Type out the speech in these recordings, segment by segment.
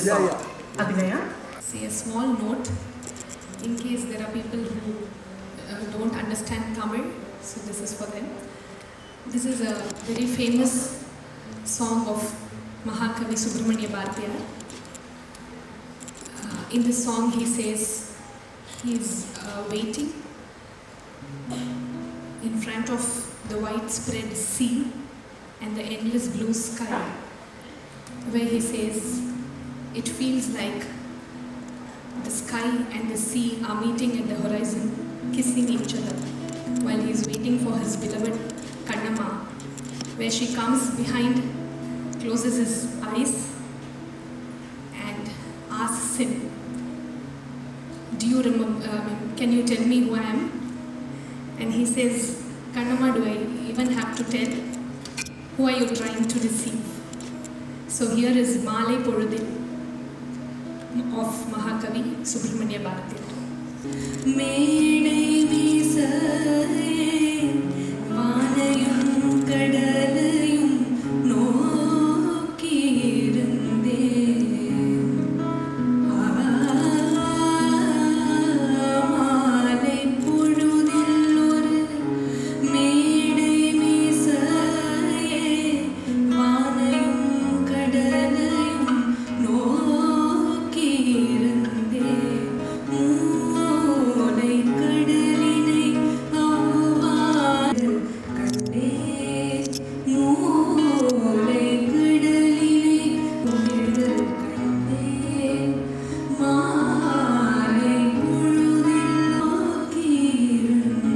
this song. Abhinaya? Say a small note in case there are people who don't understand Tamil, so this is for them. This is a very famous song of Mahakavi Subramanya Bharatiyar. In this song he says he is waiting in front of the widespread sea and the endless blue sky, where he says it feels like the sky and the sea are meeting at the horizon, kissing each other, while he is waiting for his beloved Kannamma, where she comes behind, closes his eyes and asks him, do you remember, can you tell me who I am? And he says, Kannamma, do I even have to tell? Who are you trying to deceive? So here is Male Poludil of Mahakavi Subramanya Bharatiyar. Medai meesare vaanayum kadalayum nokki irundhen maalai poludil oru medai meesare vaanayum kadalayum nokki irundhen மூலை கடலினை அவ்வாறு கண்டேன் மூலை கடலினை கண்டேன் மாலை பொழுதில் நோக்கியிருந்தேன்.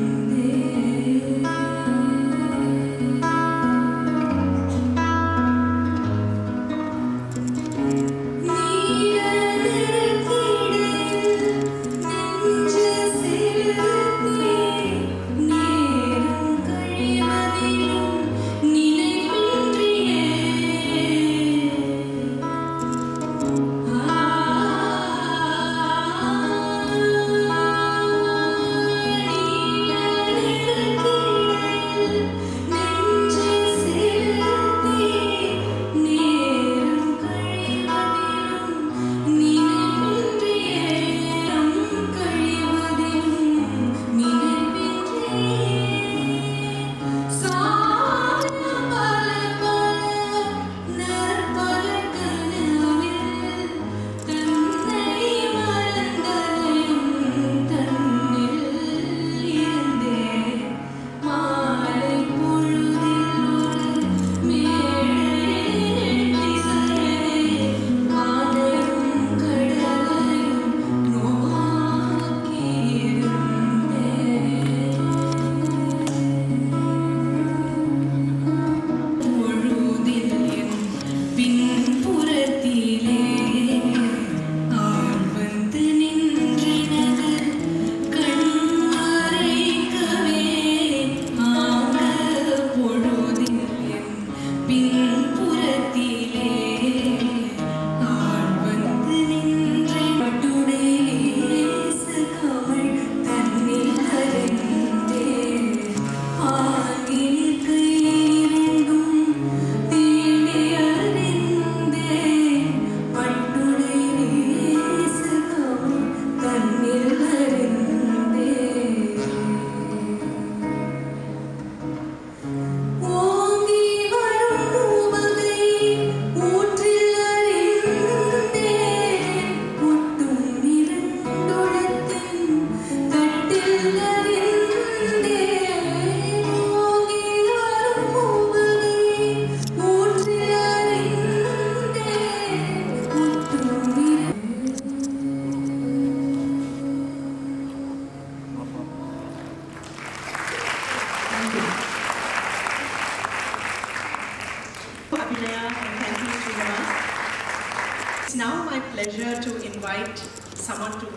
It's now my pleasure to invite someone to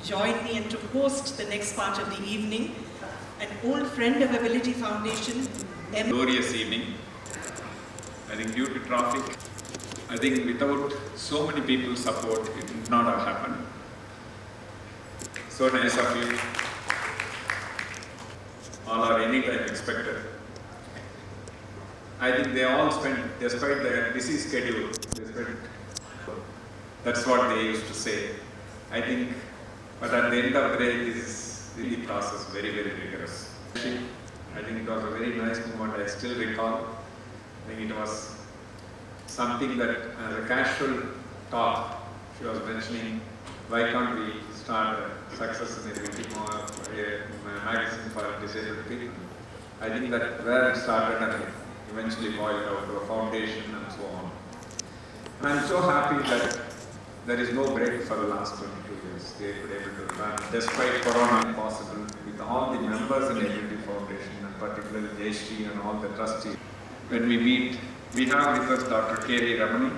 join me and to host the next part of the evening. An old friend of Ability Foundation. Glorious evening. I think due to traffic, I think without so many people's support, it would not have happened. So nice of you. All are anytime expected. I think they all spent, despite their busy schedule, they spent That's what they used to say. I think, but at the end of the day, this is really process very, very rigorous. I think it was a very nice moment. I still recall. I think it was something that, as a casual talk, she was mentioning, why can't we start a success in a magazine for disabled people? I think that where it started and eventually boiled out to a foundation and so on. And I'm so happy that there is no break for the last 22 years. They were able to run, despite Corona impossible, with all the members in Ability Foundation, and particularly Jayashree and all the trustees. When we meet, we have with us Dr. K. Ramani.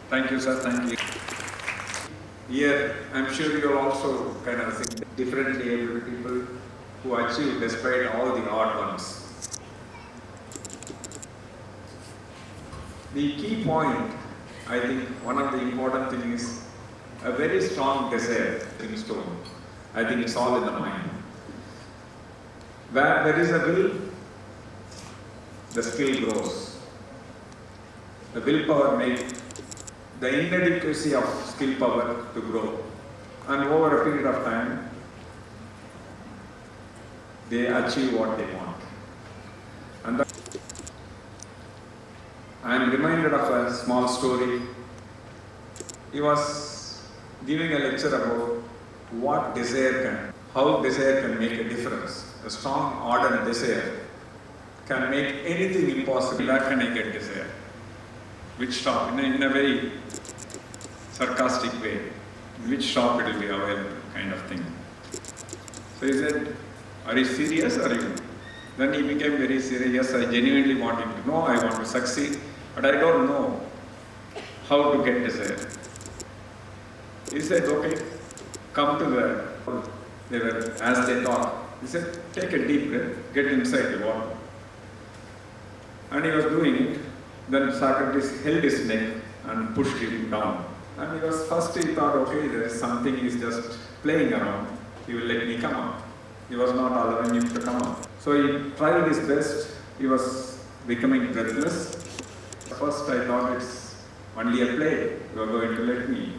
Thank you, sir. Thank you. Here, I'm sure you'll also kind of think differently able people who achieve despite all the odd ones. The key point, I think, one of the important things is a very strong desire in stone. I think it's all in the mind. Where there is a will, the skill grows. The willpower makes the inadequacy of skill power to grow. And over a period of time, they achieve what they want. And I am reminded of a small story. He was giving a lecture about what desire can, how desire can make a difference. A strong, ardent desire can make anything impossible. That can I get desire? Which shop? In a very sarcastic way. In which shop it will be available, kind of thing. So he said, are you serious? Then he became very serious. Yes, I genuinely want him to know, I want to succeed, but I don't know how to get desire. He said, okay, come to they were, as they talked, he said, take a deep breath, get inside the water. And he was doing it. Then Socrates held his neck and pushed him down. And first he thought, okay, there is something, he's just playing around. He will let me come up. He was not allowing him to come up. So he tried his best. He was becoming breathless. First I thought it's only a play. You are going to let me.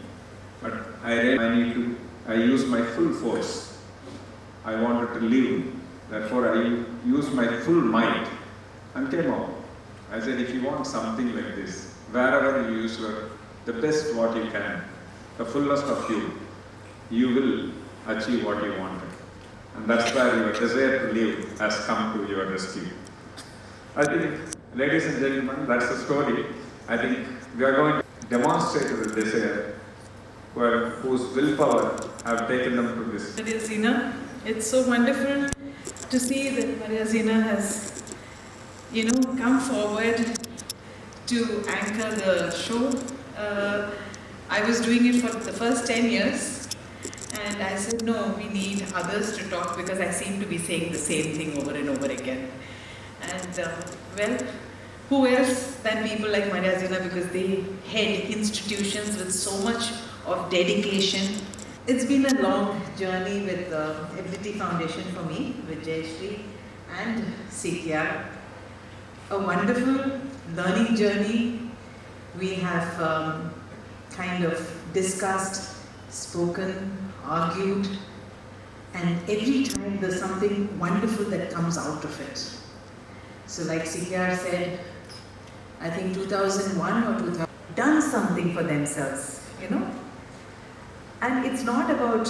But I use my full force. I wanted to live. Therefore I used my full might and came out. I said, if you want something like this, wherever you use the best what you can, the fullest of you, you will achieve what you wanted. And that's where your desire to live has come to your rescue. I think, ladies and gentlemen, that's the story. I think we are going to demonstrate the desire whose willpower have taken them to this. Maria Zina, it's so wonderful to see that Maria Zina has, come forward to anchor the show. I was doing it for the first 10 years and I said, no, we need others to talk because I seem to be saying the same thing over and over again. And who else than people like Maria Zina, because they head institutions with so much of dedication. It's been a long journey with the Ability Foundation for me, with Jayashree and CKR. A wonderful learning journey. We have kind of discussed, spoken, argued, and every time there's something wonderful that comes out of it. So like CKR said, I think 2001 or 2000, done something for themselves, And it's not about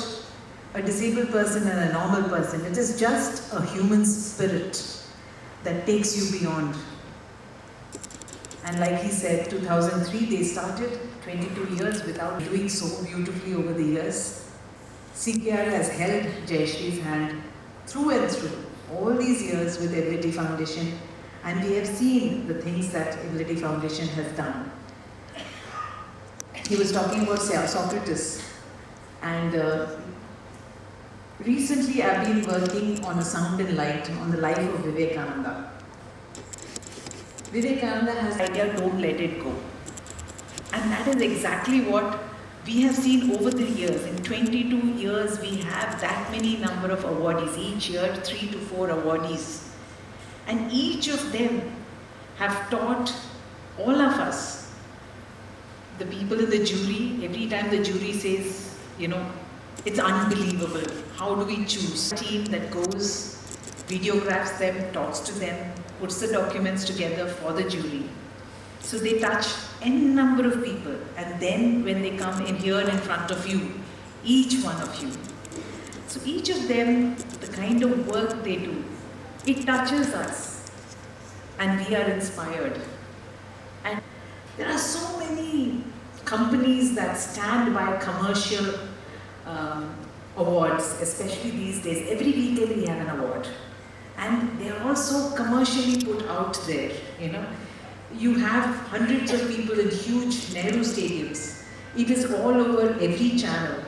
a disabled person and a normal person. It is just a human spirit that takes you beyond. And like he said, 2003 they started, 22 years without doing so beautifully over the years. CKR has held Jayashree's hand through and through, all these years with Ability Foundation, and we have seen the things that Ability Foundation has done. He was talking about Socrates, and recently I've been working on a sound and light on the life of Vivekananda. Vivekananda has the idea, don't let it go. And that is exactly what we have seen over the years. In 22 years, we have that many number of awardees. Each year, 3 to 4 awardees. And each of them have taught all of us the people in the jury, every time the jury says, it's unbelievable. How do we choose? A team that goes, videographs them, talks to them, puts the documents together for the jury. So they touch n number of people, and then when they come in here in front of you, each one of you. So each of them, the kind of work they do, it touches us, and we are inspired. And there are so many companies that stand by commercial awards, especially these days. Every weekend we have an award. And they are also commercially put out there, You have hundreds of people in huge Nehru stadiums. It is all over every channel.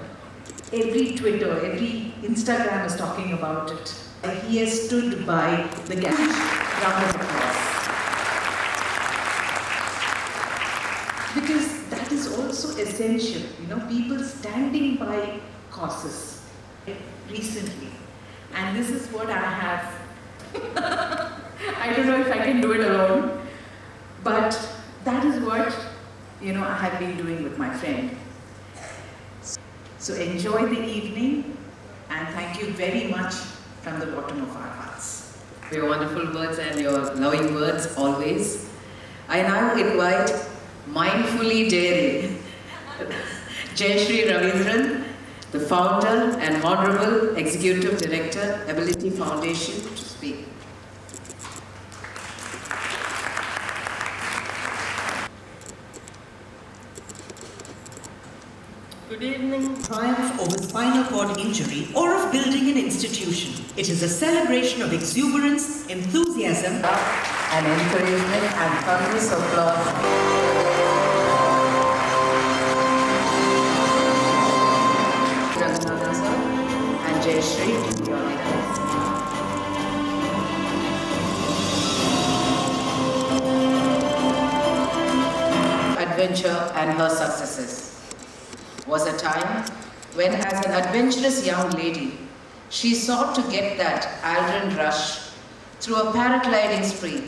Every Twitter, every Instagram is talking about it. He has stood by the gap. Round of applause. Because that is also essential, people standing by causes recently. And this is what I have. I don't know if I can do it alone, but that is what, I have been doing with my friend. So enjoy the evening, and thank you very much from the bottom of our hearts. Your wonderful words and your loving words always. I now invite Mindfully Daring, Jayashree Ravindran, the founder and Honorable Executive Director, Ability Foundation, to speak. Good evening. Triumph over spinal cord injury or of building an institution. It is a celebration of exuberance, enthusiasm, and encouragement and thunderous applause. And Jayashree, your leaders. Adventure and her successes. Was a time when, as an adventurous young lady, she sought to get that adrenaline rush through a paragliding spree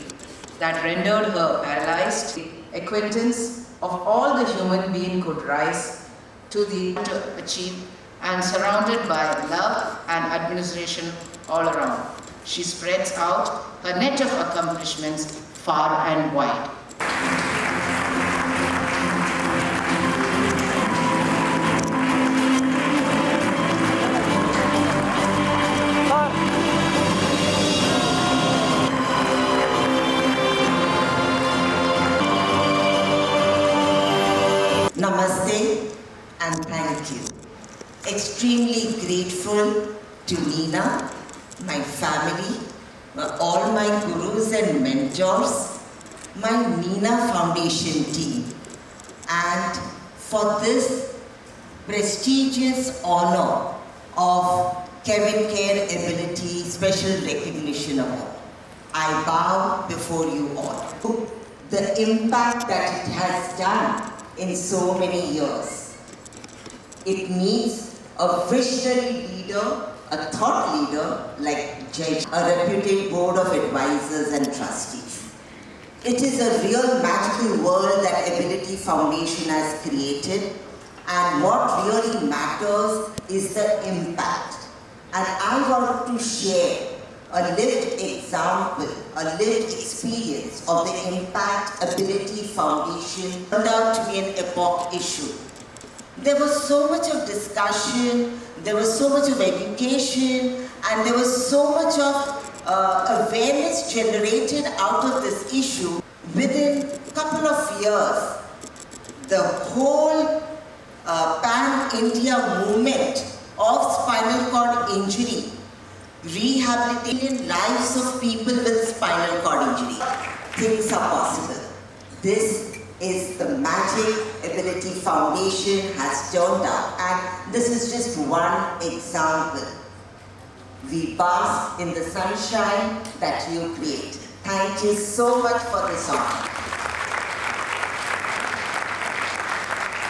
that rendered her paralyzed. Acquaintance of all the human being could rise to achieve, and surrounded by love and admiration all around. She spreads out her net of accomplishments far and wide. Namaste and thank you. Extremely grateful to Nina, my family, all my gurus and mentors, my Nina Foundation team, and for this prestigious honor of Cavinkare Ability Special Recognition Award. I bow before you all. The impact that it has done in so many years. It needs a visionary leader, a thought leader like Jay, a reputed board of advisors and trustees. It is a real magical world that Ability Foundation has created, and what really matters is the impact. And I want to share a lived example, a lived experience of the impact Ability Foundation turned out to be an epoch issue. There was so much of discussion, there was so much of education, and there was so much of awareness generated out of this issue. Within a couple of years, the whole pan-India movement of spinal cord injury, rehabilitating lives of people with spinal cord injury. Things are possible. This is the magic Ability Foundation has turned out, and this is just one example. We bask in the sunshine that you create. Thank you so much for this honor.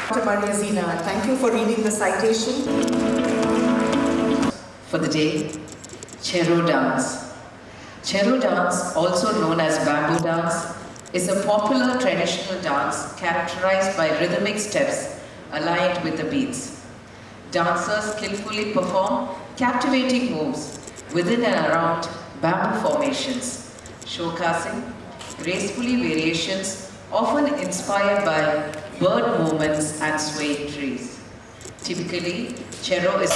Dr. Maria Zina, thank you for reading the citation. For the day, Chero dance. Chero dance, also known as bamboo dance, is a popular traditional dance characterized by rhythmic steps aligned with the beats. Dancers skillfully perform captivating moves within and around bamboo formations, showcasing gracefully variations often inspired by bird movements and swaying trees. Typically, Chero is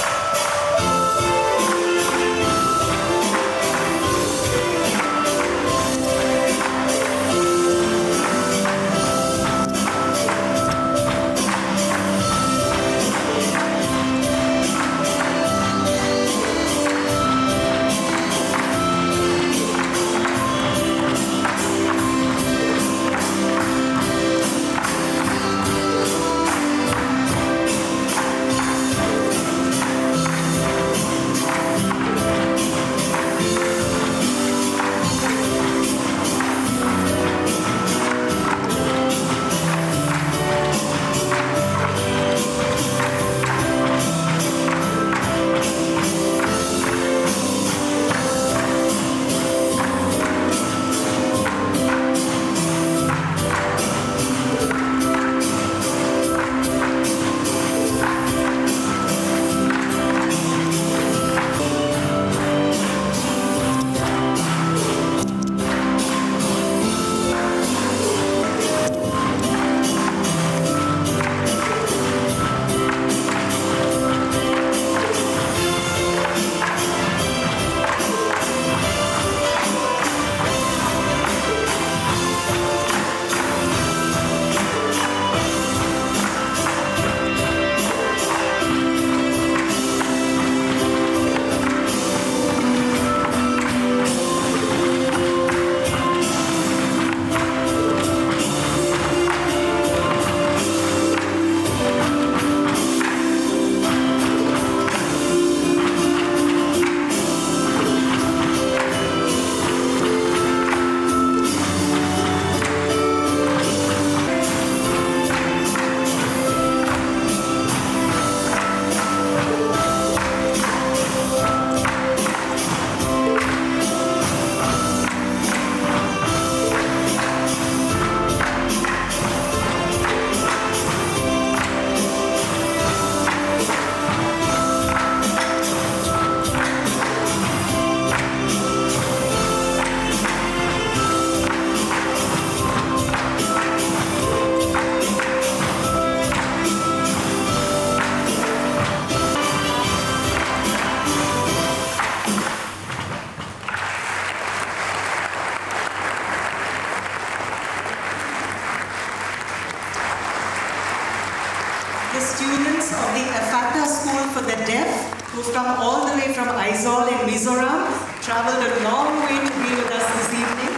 the students of the Afata School for the Deaf, who've come all the way from Aizawl in Mizoram, traveled a long way to be with us this evening.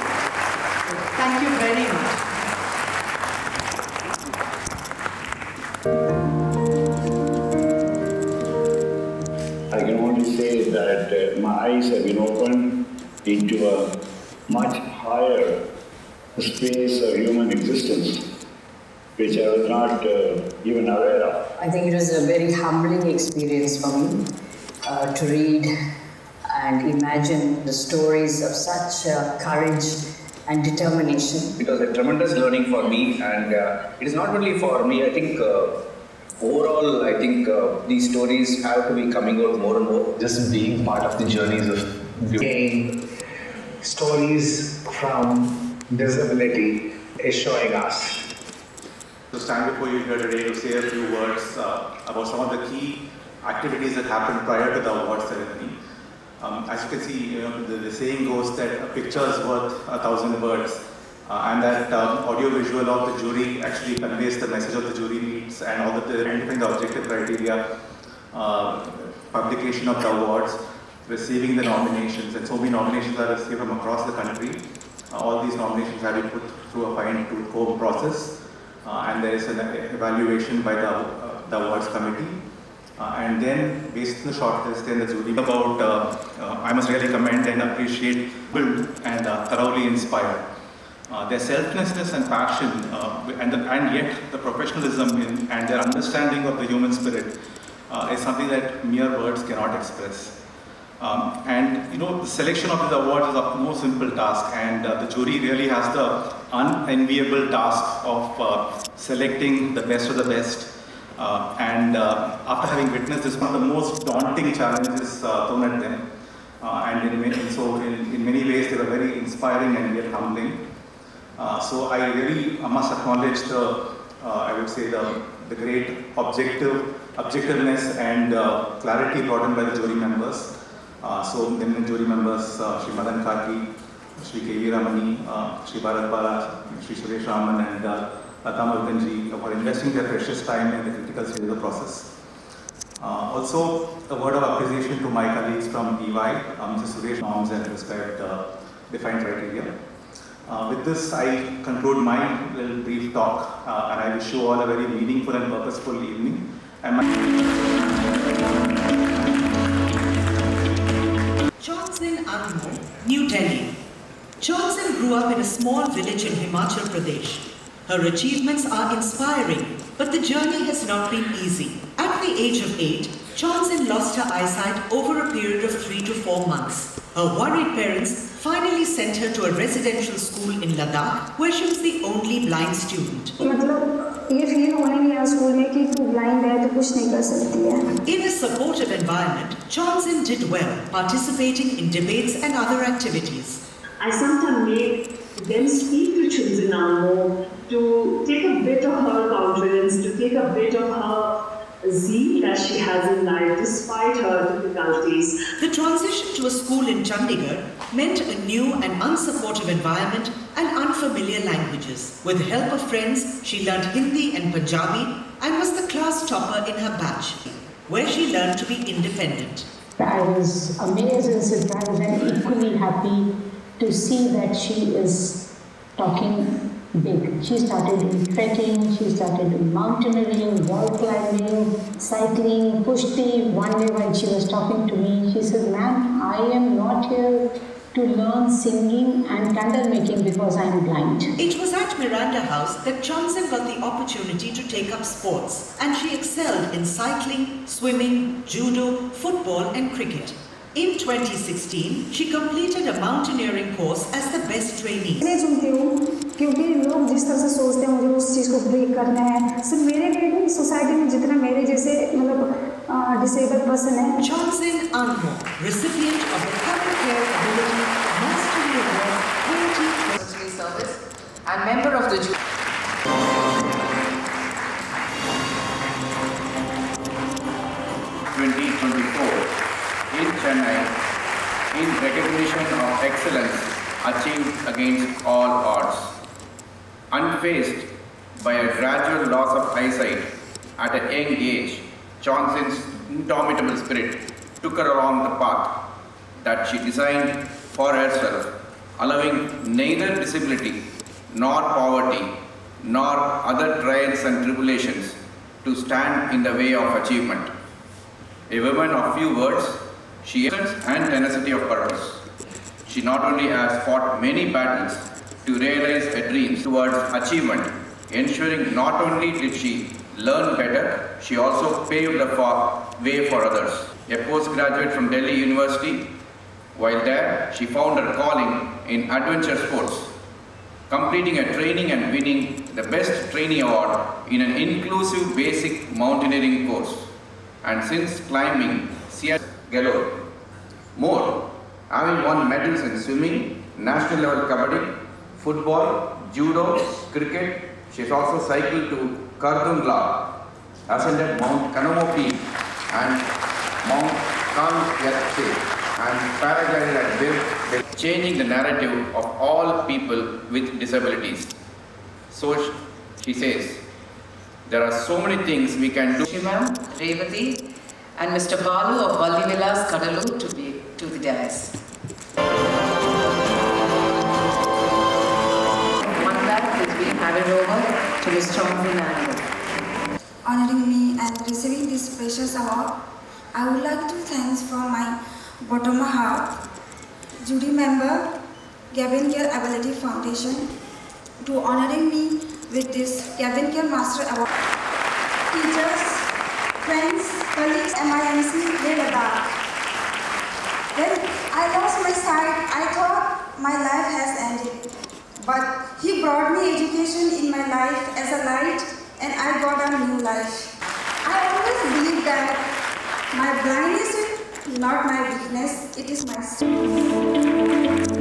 Thank you very much. I can only say that my eyes have been opened into a much higher space of human existence, which I was not even aware of. I think it was a very humbling experience for me to read and imagine the stories of such courage and determination. It was a tremendous learning for me, and it is not only for me. I think overall, I think these stories have to be coming out more and more. Just being part of the journeys of gain stories from disability is showing us. To stand before you here today to say a few words about some of the key activities that happened prior to the award ceremony. As you can see, the saying goes that a picture is worth 1,000 words, and that audio-visual of the jury actually conveys the message of the jury needs and all the identifying the objective criteria, publication of the awards, receiving the nominations, and so many nominations are received from across the country. All these nominations have been put through a fine-tooth comb process. And there is an evaluation by the awards committee, and then based on the shortlist, then the jury about I must really commend and appreciate and thoroughly inspired. Their selflessness and passion, and yet the professionalism and their understanding of the human spirit is something that mere words cannot express. And the selection of these awards is a no simple task, and the jury really has the unenviable task of selecting the best of the best. And after having witnessed this, one of the most daunting challenges thrown at them. And in many ways, they were very inspiring and yet humbling. So I really must acknowledge I would say the great objectiveness and clarity brought in by the jury members. So the jury members, Shri Madan Karki, Shri K.V. Ramani, Shri Bharat Bala, Shri Suresh Raman, and Lata Muruganji for investing their precious time in the critical stage of the process. Also, a word of appreciation to my colleagues from EY, Mr. Suresh, norms and prescribed defined criteria. With this, I conclude my little brief talk, and I wish you all a very meaningful and purposeful evening. Chonsin Anmo, New Delhi. Chonsin grew up in a small village in Himachal Pradesh. Her achievements are inspiring, but the journey has not been easy. At the age of 8, Chonsin lost her eyesight over a period of 3 to 4 months. Her worried parents finally sent her to a residential school in Ladakh, where she was the only blind student. In a supportive environment, Chonsin did well, participating in debates and other activities. I sometimes make them speak to Chonsin Anmo to take a bit of her confidence, to take a bit of her zeal that she has in life despite her difficulties. The transition to a school in Chandigarh meant a new and unsupportive environment and unfamiliar languages. With the help of friends, she learned Hindi and Punjabi and was the class topper in her batch, where she learned to be independent. I was amazed and surprised and equally happy to see that she is talking big. She started doing trekking, she started doing mountaineering, wall climbing, cycling, pushti. One day when she was talking to me, she said, "Ma'am, I am not here to learn singing and candle making because I am blind." It was at Miranda House that Chonsin got the opportunity to take up sports, and she excelled in cycling, swimming, judo, football and cricket. In 2016, she completed a mountaineering course as the best trainee. क्योंकि लोग जिस तरह से सोचते हैं मुझे उस चीज़ को ब्रेक करना है, सिर्फ मेरे लिए नहीं, सोसाइटी में जितना मेरे जैसे disabled person है. Chonsin Anmo, recipient of the Cavinkare Ability Mastery Award 2020 service and member of the jury. In Chennai, in recognition of excellence achieved against all odds. Unfazed by a gradual loss of eyesight at a young age, Chonsin's indomitable spirit took her along the path that she designed for herself, allowing neither disability nor poverty nor other trials and tribulations to stand in the way of achievement. A woman of few words, she has and tenacity of purpose. She not only has fought many battles to realize her dreams towards achievement, ensuring not only did she learn better, she also paved the way for others. A postgraduate from Delhi University, while there, she found her calling in adventure sports, completing a training and winning the Best Trainee Award in an inclusive basic mountaineering course. And since climbing, she has galore. More, having won medals in swimming, national level kabaddi, football, judo, cricket, she has also cycled to Kardungla, ascended Mount Kanamopi and Mount Kangyatse, and paraglided at Viv, changing the narrative of all people with disabilities. So she says, there are so many things we can do. Shima, Revati, and Mr. Balu of Valli Vilas, Kadalur to the dais. One lakh is being handed over to Ms. Chonsin Anmo. Honoring me and receiving this precious award, I would like to thank from my bottom of my heart, jury member, Cavinkare Ability Foundation, to honoring me with this Cavinkare Master Award. Teachers, friends, colleagues, MIMC, Leh Ladakh. lost my sight, I thought my life has ended. But he brought me education in my life as a light, and I got a new life. I always believe that my blindness is not my weakness, it is my strength.